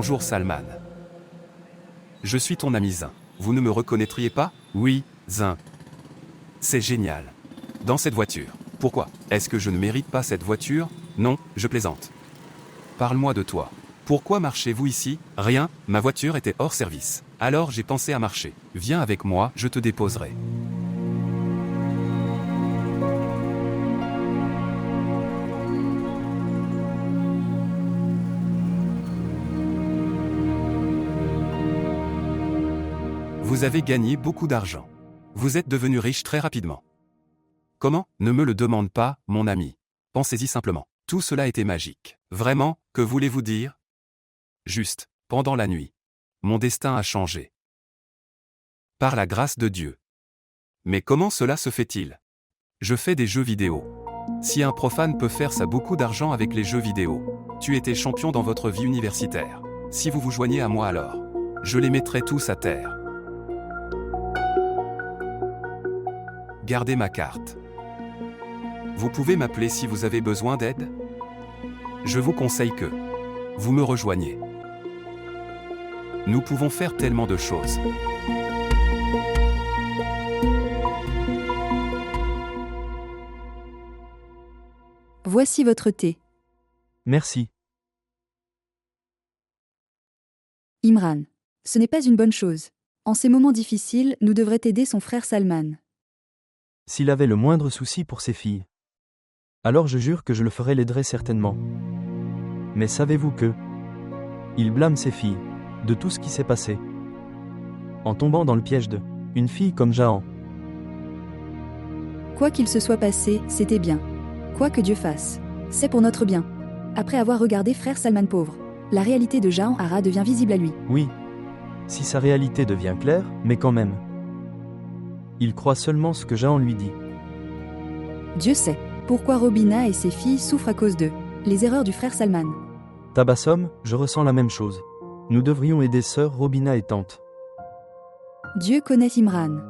Bonjour Salman. Je suis ton ami Zin. Vous ne me reconnaîtriez pas? Oui, Zin. C'est génial. Dans cette voiture. Pourquoi? Est-ce que je ne mérite pas cette voiture? Non, je plaisante. Parle-moi de toi. Pourquoi marchez-vous ici? Rien, ma voiture était hors service. Alors j'ai pensé à marcher. Viens avec moi, je te déposerai. Vous avez gagné beaucoup d'argent. Vous êtes devenu riche très rapidement. Comment? Ne me le demande pas, mon ami. Pensez-y simplement. Tout cela était magique. Vraiment, que voulez-vous dire? Juste, pendant la nuit. Mon destin a changé. Par la grâce de Dieu. Mais comment cela se fait-il? Je fais des jeux vidéo. Si un profane peut faire ça, beaucoup d'argent avec les jeux vidéo. Tu étais champion dans votre vie universitaire. Si vous vous joignez à moi alors, je les mettrai tous à terre. Gardez ma carte. Vous pouvez m'appeler si vous avez besoin d'aide? Je vous conseille que vous me rejoignez. Nous pouvons faire tellement de choses. Voici votre thé. Merci. Imran. Ce n'est pas une bonne chose. En ces moments difficiles, nous devrait aider son frère Salman. S'il avait le moindre souci pour ses filles. Alors je jure que je le ferai, l'aiderai certainement. Mais savez-vous que il blâme ses filles de tout ce qui s'est passé. En tombant dans le piège de une fille comme Jahan. Quoi qu'il se soit passé, c'était bien. Quoi que Dieu fasse, c'est pour notre bien. Après avoir regardé frère Salman pauvre, la réalité de Jahan Hara devient visible à lui. Oui. Si sa réalité devient claire, mais quand même. Il croit seulement ce que Jahan lui dit. Dieu sait pourquoi Robina et ses filles souffrent à cause d'eux. Les erreurs du frère Salman. Tabassum, je ressens la même chose. Nous devrions aider sœur Robina et tante. Dieu connaît Imran.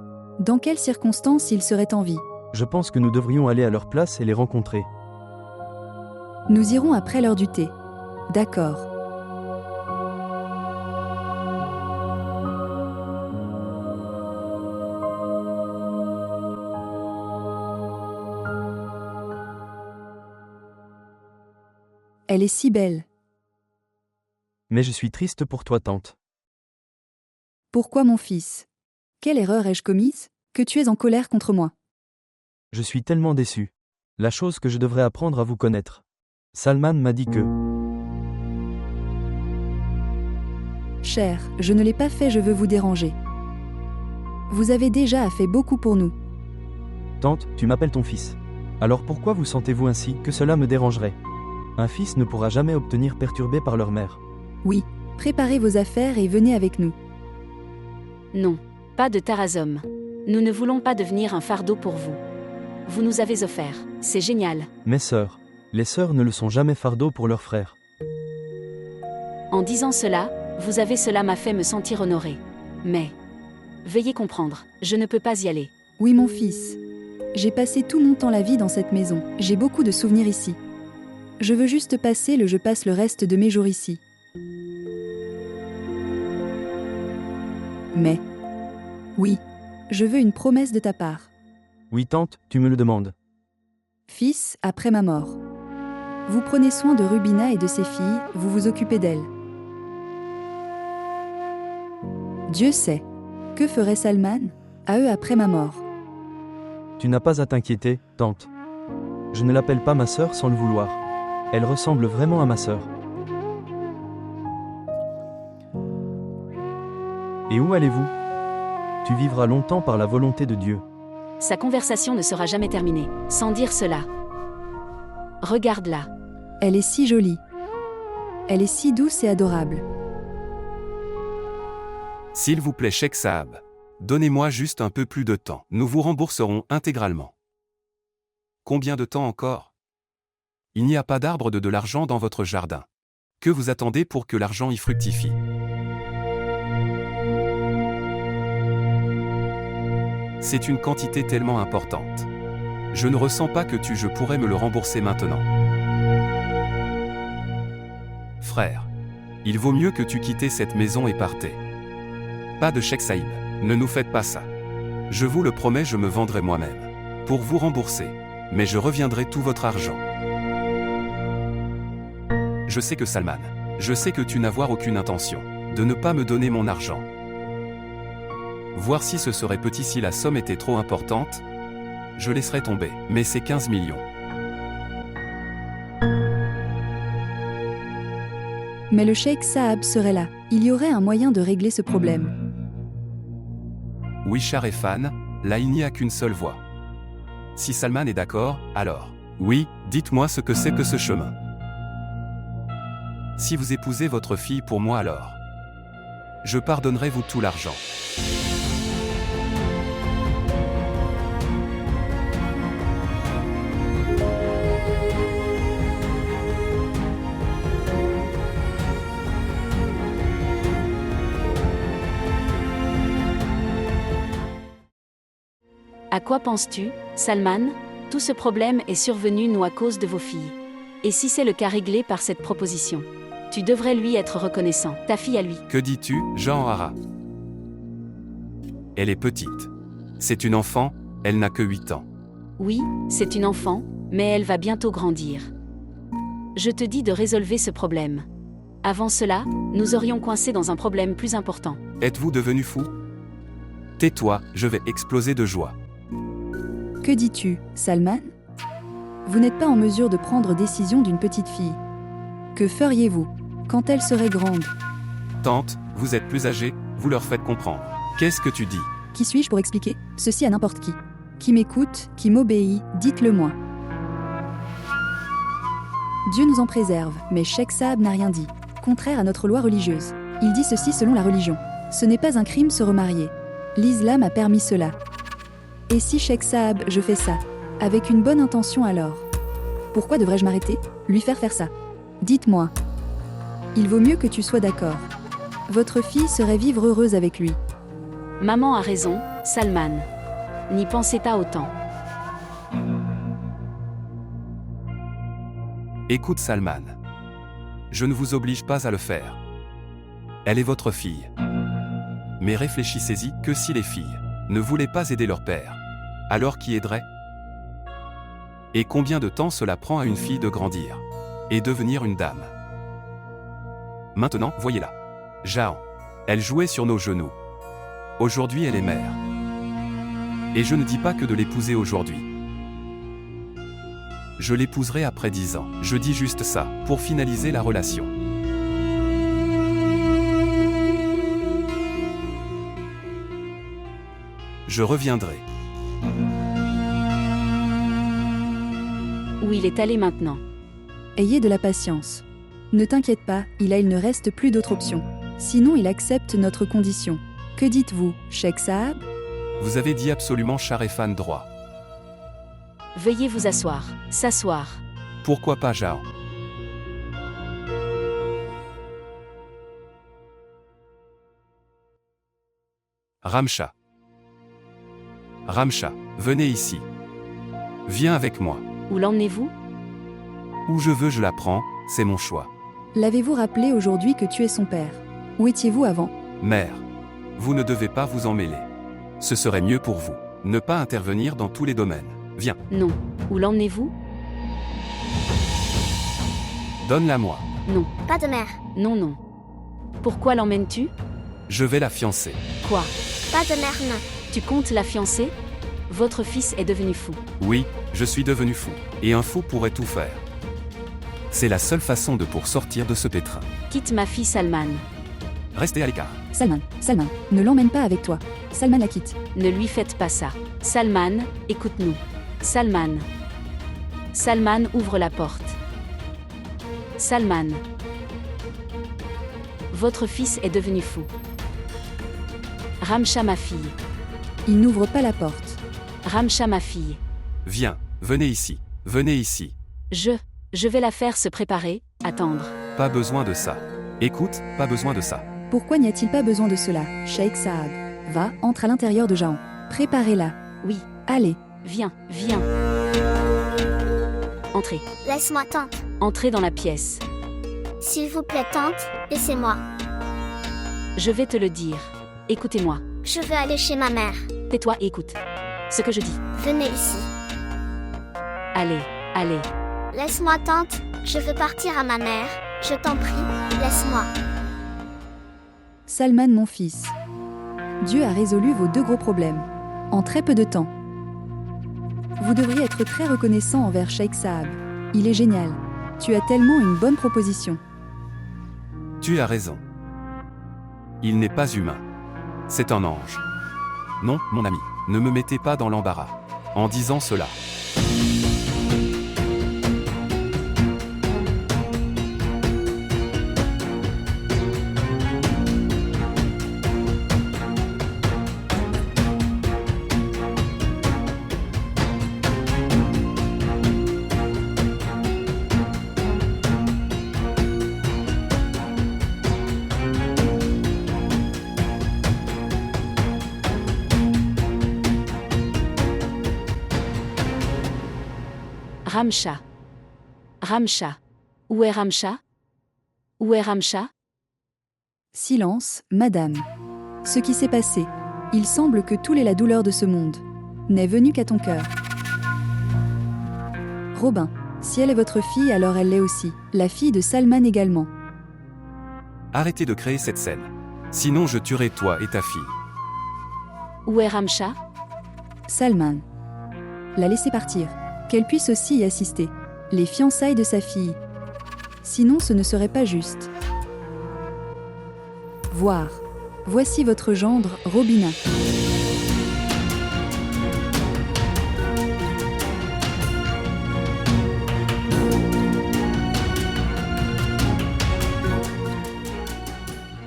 Dans quelles circonstances il serait en vie? Je pense que nous devrions aller à leur place et les rencontrer. Nous irons après l'heure du thé. D'accord. Elle est si belle. Mais je suis triste pour toi, tante. Pourquoi mon fils? Quelle erreur ai-je commise, que tu es en colère contre moi? Je suis tellement déçu. La chose que je devrais apprendre à vous connaître. Salman m'a dit que... Cher, je ne l'ai pas fait, je veux vous déranger. Vous avez déjà fait beaucoup pour nous. Tante, tu m'appelles ton fils. Alors pourquoi vous sentez-vous ainsi que cela me dérangerait? Un fils ne pourra jamais obtenir perturbé par leur mère. Oui, préparez vos affaires et venez avec nous. Non, pas de Tarazom. Nous ne voulons pas devenir un fardeau pour vous. Vous nous avez offert, c'est génial. Mes sœurs. Les sœurs ne le sont jamais fardeau pour leurs frères. En disant cela, cela m'a fait me sentir honoré. Mais, veuillez comprendre, je ne peux pas y aller. Oui mon fils. J'ai passé tout mon temps la vie dans cette maison, j'ai beaucoup de souvenirs ici. Je veux juste je passe le reste de mes jours ici. Mais... oui, je veux une promesse de ta part. Oui tante, tu me le demandes. Fils, après ma mort. Vous prenez soin de Rubina et de ses filles, vous vous occupez d'elles. Dieu sait. Que ferait Salman, à eux après ma mort? Tu n'as pas à t'inquiéter, tante. Je ne l'appelle pas ma sœur sans le vouloir. Elle ressemble vraiment à ma sœur. Et où allez-vous? Tu vivras longtemps par la volonté de Dieu. Sa conversation ne sera jamais terminée, sans dire cela. Regarde-la. Elle est si jolie. Elle est si douce et adorable. S'il vous plaît, Cheikh Saab, donnez-moi juste un peu plus de temps. Nous vous rembourserons intégralement. Combien de temps encore? Il n'y a pas d'arbre de l'argent dans votre jardin. Que vous attendez pour que l'argent y fructifie? C'est une quantité tellement importante. Je ne ressens pas que je pourrais me le rembourser maintenant. Frère, Il vaut mieux que tu quittais cette maison et partais. Pas de Cheikh Saïb. Ne nous faites pas ça. Je vous le promets, je me vendrai moi-même. Pour vous rembourser. Mais je reviendrai tout votre argent. Je sais que Salman. Je sais que tu n'avoir aucune intention de ne pas me donner mon argent. Voir si ce serait petit si la somme était trop importante. Je laisserai tomber. Mais c'est 15 millions. Mais le cheikh Saab serait là. Il y aurait un moyen de régler ce problème. Oui, Sharefan, là il n'y a qu'une seule voie. Si Salman est d'accord, alors. Oui, dites-moi ce que c'est que ce chemin. Si vous épousez votre fille pour moi alors. Je pardonnerai vous tout l'argent. À quoi penses-tu, Salman? Tout ce problème est survenu nous à cause de vos filles. Et si c'est le cas réglé par cette proposition, tu devrais lui être reconnaissant, ta fille à lui. Que dis-tu, Jean Hara? Elle est petite. C'est une enfant, elle n'a que 8 ans. Oui, c'est une enfant, mais elle va bientôt grandir. Je te dis de résolver ce problème. Avant cela, nous aurions coincé dans un problème plus important. Êtes-vous devenu fou? Tais-toi, je vais exploser de joie. Que dis-tu, Salman? Vous n'êtes pas en mesure de prendre décision d'une petite fille. Que feriez-vous quand elle serait grande? Tante, vous êtes plus âgée, vous leur faites comprendre. Qu'est-ce que tu dis? Qui suis-je pour expliquer ceci à n'importe qui? Qui m'écoute, qui m'obéit, dites-le-moi. Dieu nous en préserve, mais Cheikh Saab n'a rien dit. Contraire à notre loi religieuse. Il dit ceci selon la religion. Ce n'est pas un crime se remarier. L'islam a permis cela. Et si Cheikh Saab, je fais ça, avec une bonne intention alors? Pourquoi devrais-je m'arrêter, lui faire ça? Dites-moi. Il vaut mieux que tu sois d'accord. Votre fille serait vivre heureuse avec lui. Maman a raison, Salman. N'y pensez pas autant. Écoute Salman. Je ne vous oblige pas à le faire. Elle est votre fille. Mais réfléchissez-y, que si les filles ne voulaient pas aider leur père, alors qui aiderait? Et combien de temps cela prend à une fille de grandir et devenir une dame? Maintenant, voyez-la. Jahan. Elle jouait sur nos genoux. Aujourd'hui, elle est mère. Et je ne dis pas que de l'épouser aujourd'hui. Je l'épouserai après 10 ans. Je dis juste ça, pour finaliser la relation. Je reviendrai. Où il est allé maintenant? Ayez de la patience. Ne t'inquiète pas, il ne reste plus d'autre option. Sinon il accepte notre condition. Que dites-vous, Cheikh Saab? Vous avez dit absolument Sharefan droit. Veuillez vous asseoir. S'asseoir. Pourquoi pas Jahan? Ramcha. Ramcha, venez ici. Viens avec moi. Où l'emmenez-vous? Où je veux je la prends, c'est mon choix. L'avez-vous rappelé aujourd'hui que tu es son père? Où étiez-vous avant? Mère, vous ne devez pas vous en mêler. Ce serait mieux pour vous. Ne pas intervenir dans tous les domaines. Viens. Non. Où l'emmenez-vous? Donne-la-moi. Non. Pas de mère. Non, non. Pourquoi l'emmènes-tu? Je vais la fiancer. Quoi? Pas de mère, non. Tu comptes la fiancer? Votre fils est devenu fou. Oui, je suis devenu fou. Et un fou pourrait tout faire. C'est la seule façon de pour sortir de ce pétrin. Quitte ma fille Salman. Restez à l'écart. Salman, ne l'emmène pas avec toi. Salman la quitte. Ne lui faites pas ça. Salman, écoute-nous. Salman. Salman ouvre la porte. Salman. Votre fils est devenu fou. Ramcha ma fille. Il n'ouvre pas la porte. Ramcha ma fille. Viens, venez ici. Venez ici. Je vais la faire se préparer, attendre. Pas besoin de ça. Écoute, pas besoin de ça. Pourquoi n'y a-t-il pas besoin de cela, Cheikh Saab? Va, entre à l'intérieur de Jahan. Préparez-la. Oui, Allez. viens. Entrez. Laisse-moi tante. Entrez dans la pièce. S'il vous plaît, tante, laissez-moi. Je vais te le dire. Écoutez-moi. Je veux aller chez ma mère. Tais-toi et écoute ce que je dis. Venez ici. Allez, allez. Laisse-moi, tante. Je veux partir à ma mère. Je t'en prie, laisse-moi. Salman, mon fils. Dieu a résolu vos 2 gros problèmes. En très peu de temps. Vous devriez être très reconnaissant envers Cheikh Saab. Il est génial. Tu as tellement une bonne proposition. Tu as raison. Il n'est pas humain. C'est un ange. Non, mon ami, ne me mettez pas dans l'embarras. En disant cela. Ramcha. Ramcha. Où est Ramcha? Où est Ramcha? Silence, madame. Ce qui s'est passé. Il semble que tout est la douleur de ce monde n'est venu qu'à ton cœur. Robin, si elle est votre fille, alors elle l'est aussi, la fille de Salman également. Arrêtez de créer cette scène. Sinon je tuerai toi et ta fille. Où est Ramcha? Salman. La laisser partir. Qu'elle puisse aussi y assister. Les fiançailles de sa fille. Sinon ce ne serait pas juste. Voir. Voici votre gendre, Robina.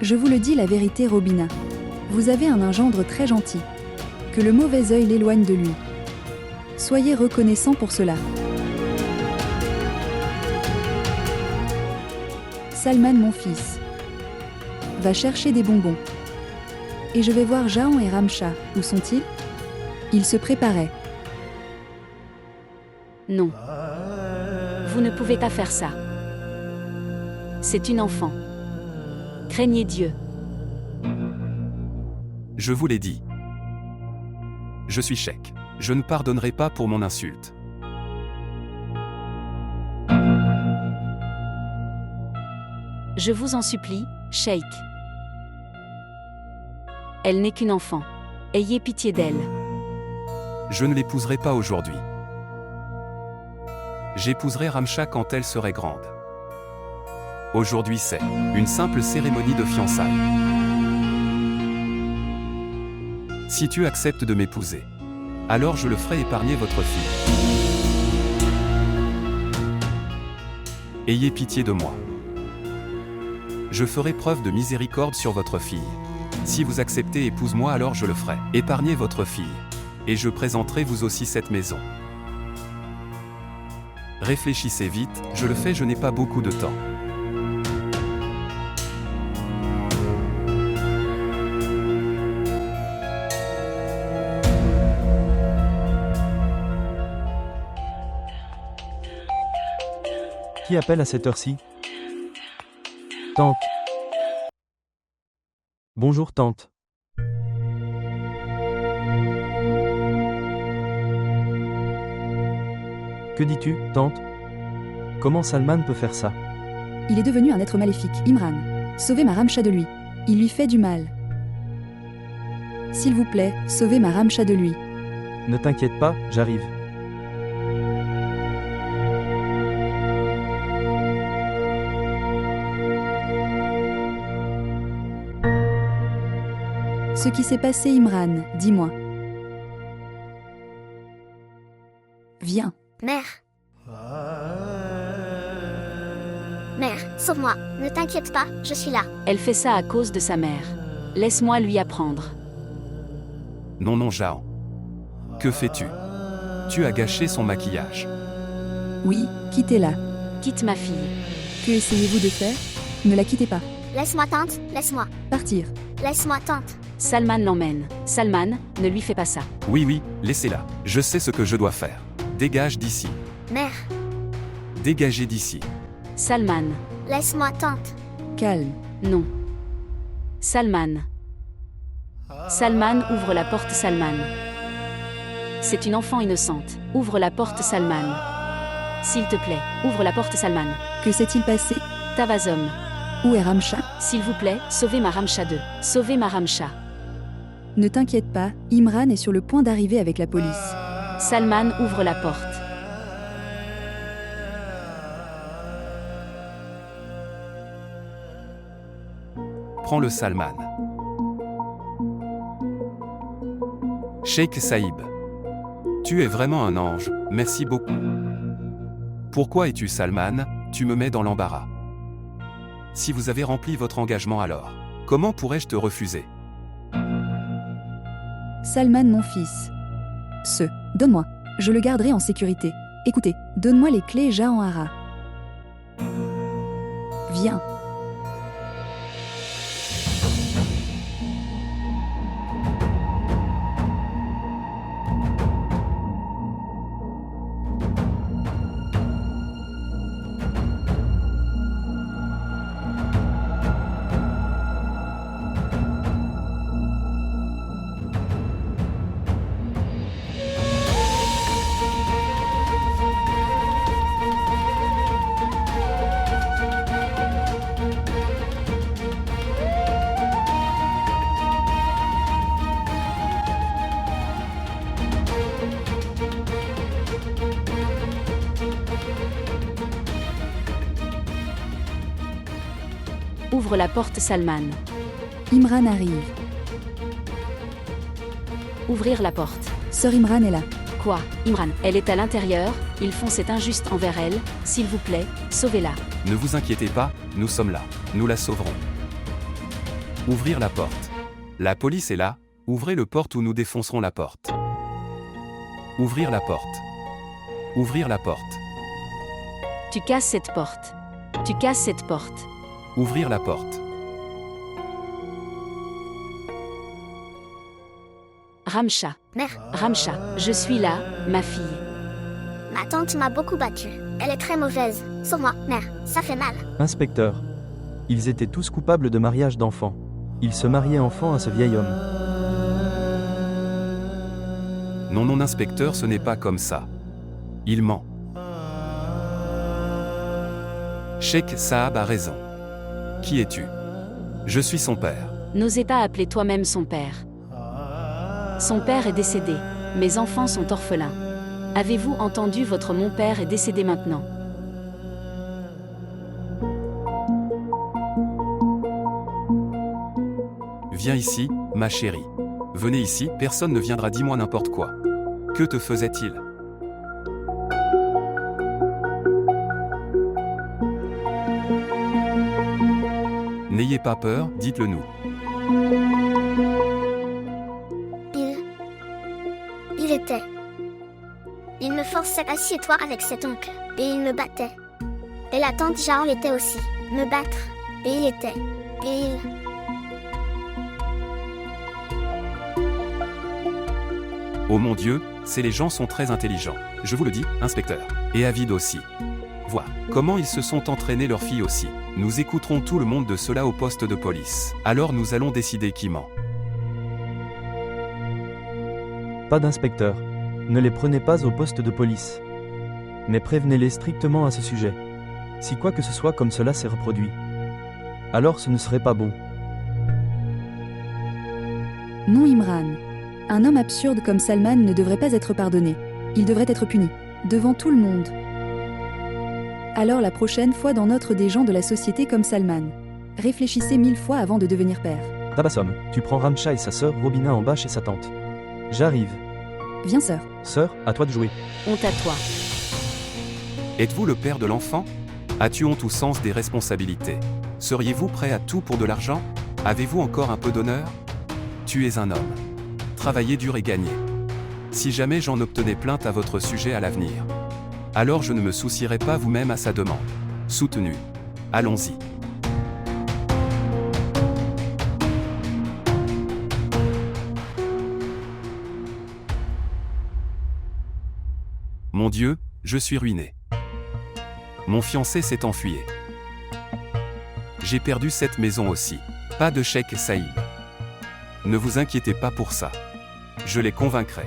Je vous le dis la vérité, Robina. Vous avez un gendre très gentil. Que le mauvais œil l'éloigne de lui. Soyez reconnaissant pour cela. Salman, mon fils. Va chercher des bonbons. Et je vais voir Jahan et Ramcha. Où sont-ils? Ils se préparaient. Non. Vous ne pouvez pas faire ça. C'est une enfant. Craignez Dieu. Je vous l'ai dit. Je suis Cheikh. Je ne pardonnerai pas pour mon insulte. Je vous en supplie, Cheikh. Elle n'est qu'une enfant. Ayez pitié d'elle. Je ne l'épouserai pas aujourd'hui. J'épouserai Ramcha quand elle serait grande. Aujourd'hui c'est une simple cérémonie de fiançailles. Si tu acceptes de m'épouser, alors je le ferai épargner votre fille. Ayez pitié de moi. Je ferai preuve de miséricorde sur votre fille. Si vous acceptez épouse-moi, alors je le ferai. Épargnez votre fille. Et je présenterai vous aussi cette maison. Réfléchissez vite, je le fais, je n'ai pas beaucoup de temps. Qui appelle à cette heure-ci? Tante. Bonjour tante. Que dis-tu, tante? Comment Salman peut faire ça? Il est devenu un être maléfique, Imran. Sauvez ma Ramcha de lui. Il lui fait du mal. S'il vous plaît, sauvez ma Ramcha de lui. Ne t'inquiète pas, j'arrive. Ce qui s'est passé, Imran, dis-moi. Viens. Mère. Mère, sauve-moi. Ne t'inquiète pas, je suis là. Elle fait ça à cause de sa mère. Laisse-moi lui apprendre. Non, non, Jahan. Que fais-tu? Tu as gâché son maquillage. Oui, quittez-la. Quitte ma fille. Que essayez-vous de faire? Ne la quittez pas. Laisse-moi, tante, laisse-moi. Partir. Laisse-moi, tante. Salman l'emmène. Salman, ne lui fais pas ça. Oui, oui, laissez-la. Je sais ce que je dois faire. Dégage d'ici. Mère. Dégagez d'ici. Salman, Laisse-moi, tante. Calme. Non. Salman. Salman, ouvre la porte, Salman. C'est une enfant innocente. Ouvre la porte, Salman. S'il te plaît, ouvre la porte, Salman. Que s'est-il passé? Tavazom. Où est Ramcha? S'il vous plaît, sauvez ma Ramcha 2. Sauvez ma Ramcha. Ne t'inquiète pas, Imran est sur le point d'arriver avec la police. Salman, ouvre la porte. Prends le Salman. Sheikh Saïb. Tu es vraiment un ange, merci beaucoup. Pourquoi es-tu Salman? Tu me mets dans l'embarras. Si vous avez rempli votre engagement alors, comment pourrais-je te refuser? Salman, mon fils. Donne-moi. Je le garderai en sécurité. Écoutez, donne-moi les clés Jahan Hara. Viens. Ouvre la porte, Salman. Imran arrive. Ouvrir la porte. Sœur Imran est là. Quoi, Imran? Elle est à l'intérieur, ils font cet injuste envers elle, s'il vous plaît, sauvez-la. Ne vous inquiétez pas, nous sommes là. Nous la sauverons. Ouvrir la porte. La police est là, ouvrez le porte ou nous défoncerons la porte. Ouvrir la porte. Ouvrir la porte. Tu casses cette porte. Tu casses cette porte. Ouvrir la porte. Ramcha. Mère. Ramcha, je suis là, ma fille. Ma tante m'a beaucoup battue. Elle est très mauvaise. Sauve-moi, mère. Ça fait mal. Inspecteur. Ils étaient tous coupables de mariage d'enfants. Ils se mariaient enfants à ce vieil homme. Non, non, inspecteur, ce n'est pas comme ça. Il ment. Sheikh Saab a raison. Qui es-tu? Je suis son père. N'osez pas appeler toi-même son père. Son père est décédé. Mes enfants sont orphelins. Avez-vous entendu? Votre mon père est décédé maintenant. Viens ici, ma chérie. Venez ici, personne ne viendra, dis-moi n'importe quoi. Que te faisait-il? N'ayez pas peur, dites-le nous. Il me forçait, assieds-toi avec cet oncle, et il me battait. Et la tante Jahan était aussi, me battre, et il était, et il... Oh mon Dieu, les gens sont très intelligents. Je vous le dis, inspecteur. Et avides aussi. Vois comment ils se sont entraînés leurs filles aussi. Nous écouterons tout le monde de cela au poste de police. Alors nous allons décider qui ment. Pas d'inspecteur. Ne les prenez pas au poste de police. Mais prévenez-les strictement à ce sujet. Si quoi que ce soit comme cela s'est reproduit, alors ce ne serait pas bon. Non, Imran. Un homme absurde comme Salman ne devrait pas être pardonné. Il devrait être puni, devant tout le monde. Alors la prochaine fois d'en autre des gens de la société comme Salman. Réfléchissez 1000 fois avant de devenir père. Tabassom, tu prends Ramcha et sa sœur Robina en bas chez sa tante. J'arrive. Viens, sœur. Sœur, à toi de jouer. Honte à toi. Êtes-vous le père de l'enfant? As-tu honte ou sens des responsabilités? Seriez-vous prêt à tout pour de l'argent? Avez-vous encore un peu d'honneur? Tu es un homme. Travaillez dur et gagnez. Si jamais j'en obtenais plainte à votre sujet à l'avenir, alors je ne me soucierai pas vous-même à sa demande. Soutenu. Allons-y. Mon Dieu, je suis ruiné. Mon fiancé s'est enfui. J'ai perdu cette maison aussi. Pas de Cheikh Saïd. Ne vous inquiétez pas pour ça. Je les convaincrai.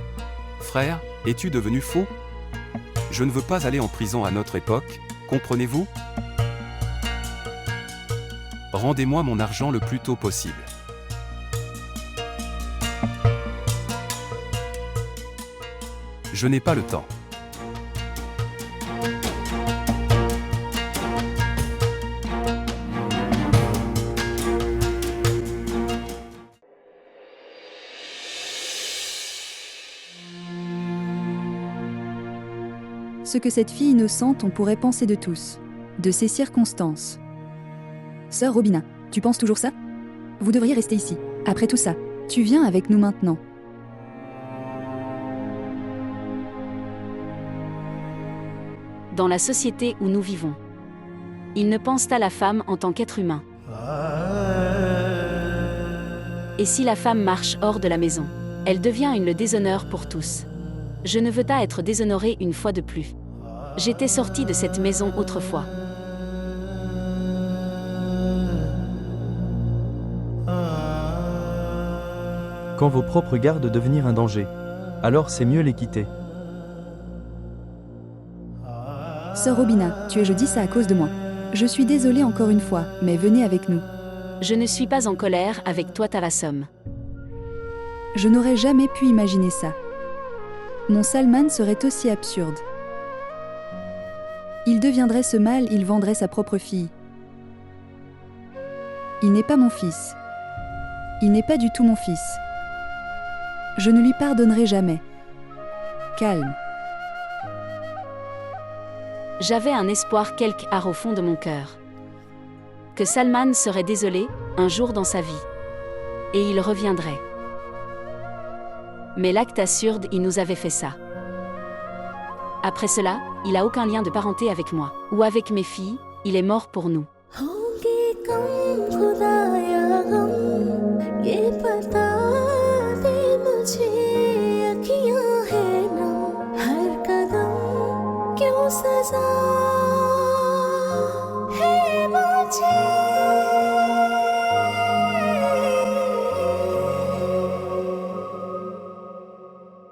Frère, es-tu devenu fou? Je ne veux pas aller en prison à notre époque, comprenez-vous? Rendez-moi mon argent le plus tôt possible. Je n'ai pas le temps. Ce que cette fille innocente on pourrait penser de tous, de ces circonstances. Sœur Robina, tu penses toujours ça? Vous devriez rester ici. Après tout ça, tu viens avec nous maintenant. Dans la société où nous vivons, ils ne pensent à la femme en tant qu'être humain. Et si la femme marche hors de la maison, elle devient le déshonneur pour tous. Je ne veux pas être déshonorée une fois de plus. J'étais sortie de cette maison autrefois. Quand vos propres gardent devenir un danger, alors c'est mieux les quitter. Sœur Robina, je dis ça à cause de moi. Je suis désolée encore une fois, mais venez avec nous. Je ne suis pas en colère avec toi Tabassum. Je n'aurais jamais pu imaginer ça. Mon Salman serait aussi absurde. Il deviendrait ce mal, il vendrait sa propre fille. Il n'est pas mon fils. Il n'est pas du tout mon fils. Je ne lui pardonnerai jamais. Calme. J'avais un espoir quelque part au fond de mon cœur. Que Salman serait désolé, un jour dans sa vie. Et il reviendrait. Mais l'acte absurde, il nous avait fait ça. Après cela, il n'a aucun lien de parenté avec moi, ou avec mes filles, il est mort pour nous.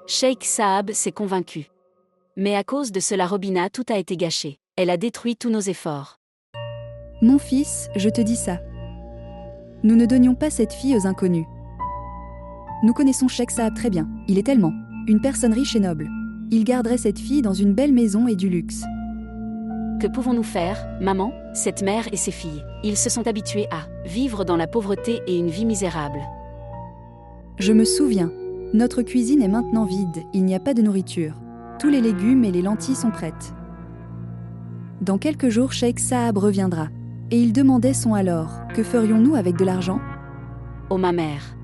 Cheikh Saab s'est convaincu. Mais à cause de cela Robina tout a été gâché. Elle a détruit tous nos efforts. Mon fils, je te dis ça. Nous ne donnions pas cette fille aux inconnus. Nous connaissons Cheikh Saab très bien. Il est tellement une personne riche et noble. Il garderait cette fille dans une belle maison et du luxe. Que pouvons-nous faire, maman, cette mère et ses filles? Ils se sont habitués à vivre dans la pauvreté et une vie misérable. Je me souviens. Notre cuisine est maintenant vide, il n'y a pas de nourriture. Tous les légumes et les lentilles sont prêtes. Dans quelques jours, Cheikh Saab reviendra. Et il demandait son alors, que ferions-nous avec de l'argent? Oh ma mère.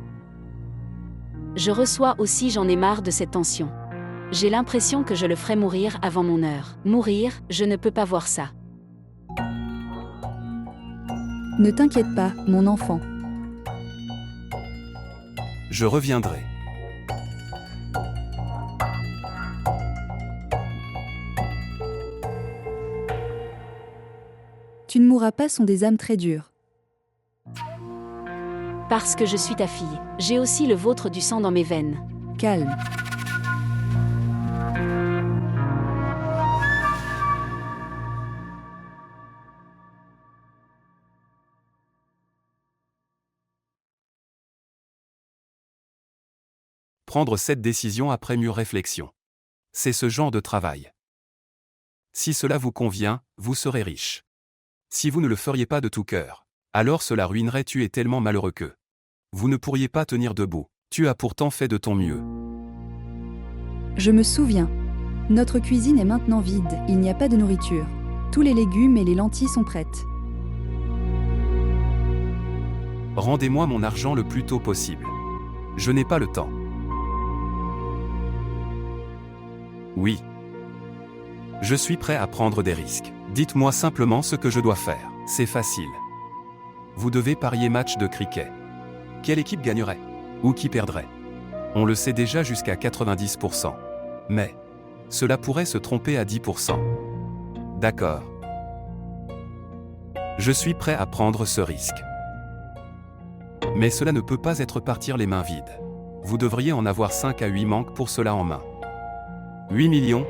Je reçois aussi, j'en ai marre de cette tension. J'ai l'impression que je le ferai mourir avant mon heure. Mourir, je ne peux pas voir ça. Ne t'inquiète pas, mon enfant. Je reviendrai. Tu ne mourras pas, sont des âmes très dures. Parce que je suis ta fille, j'ai aussi le vôtre du sang dans mes veines. Calme. Prendre cette décision après mûre réflexion. C'est ce genre de travail. Si cela vous convient, vous serez riche. Si vous ne le feriez pas de tout cœur, alors cela ruinerait. Tu es tellement malheureux que vous ne pourriez pas tenir debout. Tu as pourtant fait de ton mieux. Je me souviens. Notre cuisine est maintenant vide, il n'y a pas de nourriture. Tous les légumes et les lentilles sont prêtes. Rendez-moi mon argent le plus tôt possible. Je n'ai pas le temps. Oui. Je suis prêt à prendre des risques. Dites-moi simplement ce que je dois faire. C'est facile. Vous devez parier match de cricket. Quelle équipe gagnerait? Ou qui perdrait? On le sait déjà jusqu'à 90%. Mais cela pourrait se tromper à 10%. D'accord. Je suis prêt à prendre ce risque. Mais cela ne peut pas être partir les mains vides. Vous devriez en avoir 5 à 8 manques pour cela en main. 8 millions.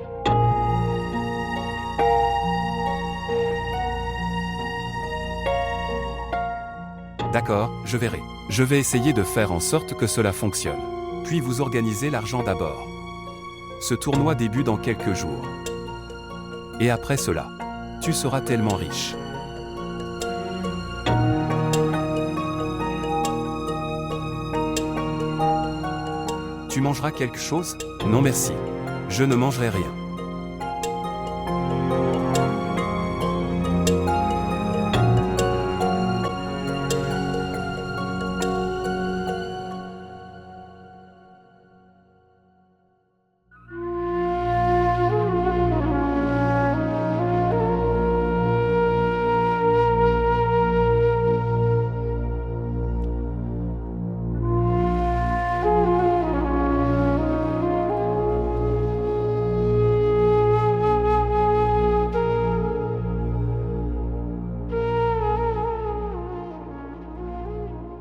D'accord, je verrai. Je vais essayer de faire en sorte que cela fonctionne. Puis vous organisez l'argent d'abord. Ce tournoi débute dans quelques jours. Et après cela, tu seras tellement riche. Tu mangeras quelque chose? Non merci. Je ne mangerai rien.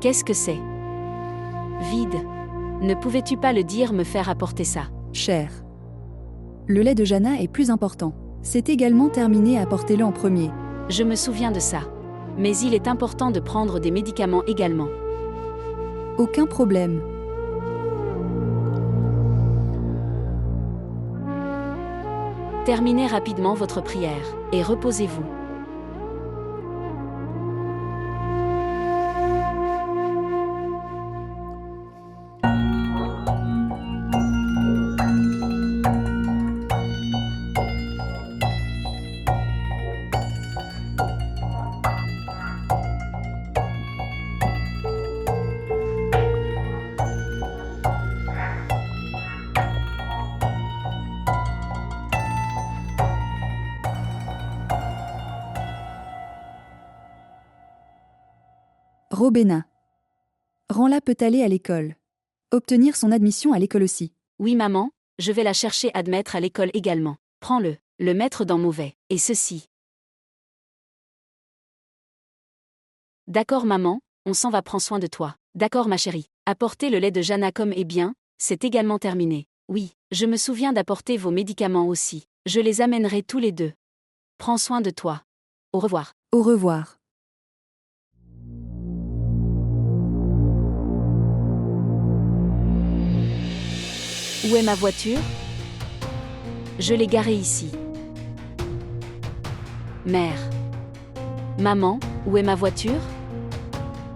Qu'est-ce que c'est? Vide. Ne pouvais-tu pas le dire, me faire apporter ça? Cher. Le lait de Jana est plus important. C'est également terminé, apportez-le en premier. Je me souviens de ça. Mais il est important de prendre des médicaments également. Aucun problème. Terminez rapidement votre prière, et reposez-vous. Robena. Rends-la peut aller à l'école. Obtenir son admission à l'école aussi. Oui maman, je vais la chercher admettre à l'école également. Prends-le, le mettre dans mauvais. Et ceci. D'accord maman, on s'en va, prends soin de toi. D'accord ma chérie. Apporter le lait de Jana comme est bien, c'est également terminé. Oui, je me souviens d'apporter vos médicaments aussi. Je les amènerai tous les deux. Prends soin de toi. Au revoir. Au revoir. Où est ma voiture? Je l'ai garée ici. Mère. Maman, où est ma voiture?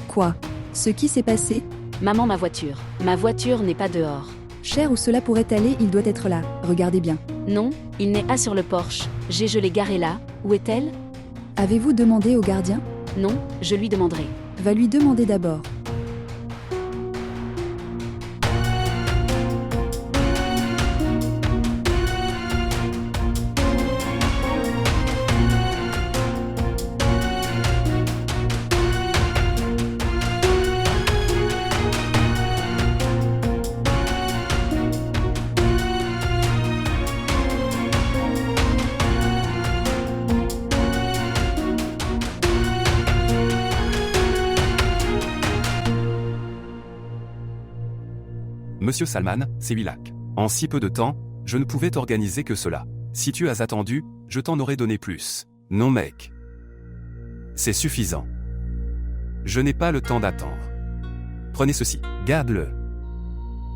Quoi? Ce qui s'est passé? Maman, ma voiture. Ma voiture n'est pas dehors. Cher, où cela pourrait aller, il doit être là. Regardez bien. Non, il n'est pas sur le porche. Je l'ai garée là. Où est-elle? Avez-vous demandé au gardien? Non, je lui demanderai. Va lui demander d'abord. Monsieur Salman, c'est Wilak. En si peu de temps, je ne pouvais t'organiser que cela. Si tu as attendu, je t'en aurais donné plus. Non mec. C'est suffisant. Je n'ai pas le temps d'attendre. Prenez ceci, garde-le.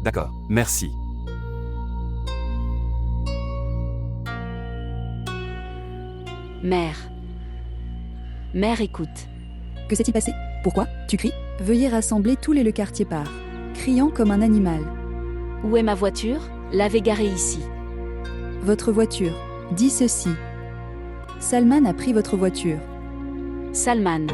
D'accord, merci. Mère. Mère, écoute. Que s'est-il passé? Pourquoi? Tu cries? Veuillez rassembler tous le quartier part. Criant comme un animal. Où est ma voiture? L'avais garée ici. Votre voiture. Dis ceci. Salman a pris votre voiture. Salman.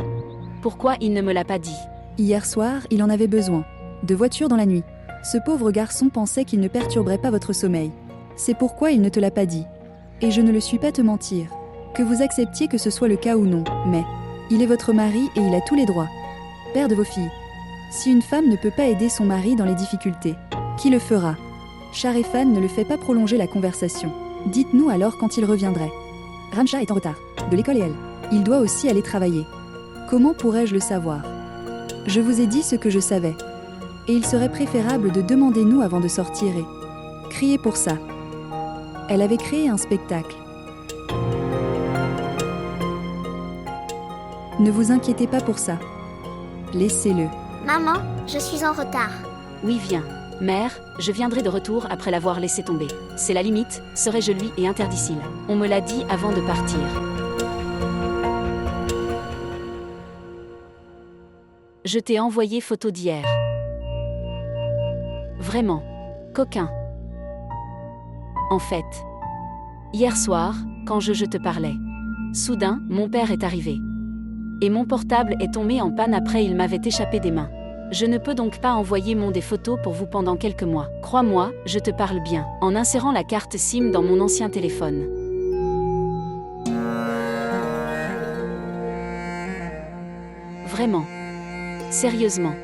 Pourquoi il ne me l'a pas dit? Hier soir, il en avait besoin. De voiture dans la nuit. Ce pauvre garçon pensait qu'il ne perturberait pas votre sommeil. C'est pourquoi il ne te l'a pas dit. Et je ne le suis pas te mentir. Que vous acceptiez que ce soit le cas ou non, mais il est votre mari et il a tous les droits. Père de vos filles. Si une femme ne peut pas aider son mari dans les difficultés, qui le fera? Sharifan ne le fait pas prolonger la conversation. Dites-nous alors quand il reviendrait. Ramcha est en retard. De l'école et elle. Il doit aussi aller travailler. Comment pourrais-je le savoir? Je vous ai dit ce que je savais. Et il serait préférable de demander nous avant de sortir et crier pour ça. Elle avait créé un spectacle. Ne vous inquiétez pas pour ça. Laissez-le. Maman, je suis en retard. Oui, viens. Mère, je viendrai de retour après l'avoir laissé tomber. C'est la limite, serais-je lui et interdicile. On me l'a dit avant de partir. Je t'ai envoyé photo d'hier. Vraiment. Coquin. En fait. Hier soir, quand je te parlais. Soudain, mon père est arrivé. Et mon portable est tombé en panne après il m'avait échappé des mains. Je ne peux donc pas envoyer des photos pour vous pendant quelques mois. Crois-moi, je te parle bien. En insérant la carte SIM dans mon ancien téléphone. Vraiment. Sérieusement.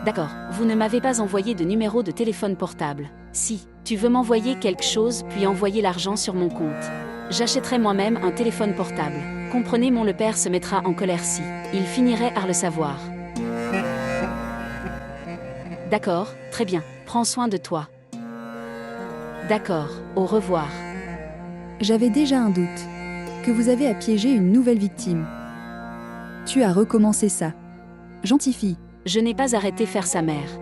D'accord, vous ne m'avez pas envoyé de numéro de téléphone portable. Si, tu veux m'envoyer quelque chose puis envoyer l'argent sur mon compte. J'achèterai moi-même un téléphone portable. Comprenez, le père se mettra en colère si il finirait par le savoir. D'accord, très bien, prends soin de toi. D'accord, au revoir. J'avais déjà un doute. Que vous avez à piéger une nouvelle victime. Tu as recommencé ça. Gentille fille. Je n'ai pas arrêté faire sa mère.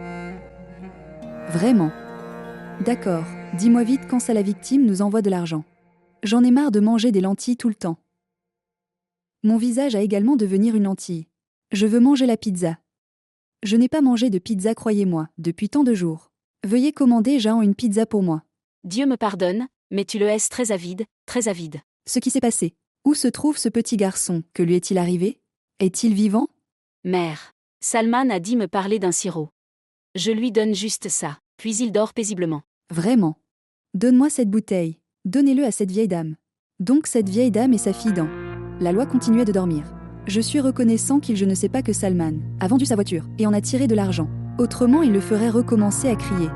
Vraiment. D'accord, dis-moi vite quand ça la victime nous envoie de l'argent. J'en ai marre de manger des lentilles tout le temps. Mon visage a également devenir une lentille. Je veux manger la pizza. Je n'ai pas mangé de pizza, croyez-moi, depuis tant de jours. Veuillez commander Jean une pizza pour moi. Dieu me pardonne, mais tu le es très avide, très avide. Ce qui s'est passé. Où se trouve ce petit garçon? Que lui est-il arrivé? Est-il vivant? Mère. Salman a dit me parler d'un sirop. Je lui donne juste ça, puis il dort paisiblement. Vraiment. Donne-moi cette bouteille. Donnez-le à cette vieille dame. Donc cette vieille dame et sa fille dans. La loi continuait de dormir. Je suis reconnaissant qu'il je ne sais pas que Salman a vendu sa voiture et en a tiré de l'argent. Autrement il le ferait recommencer à crier.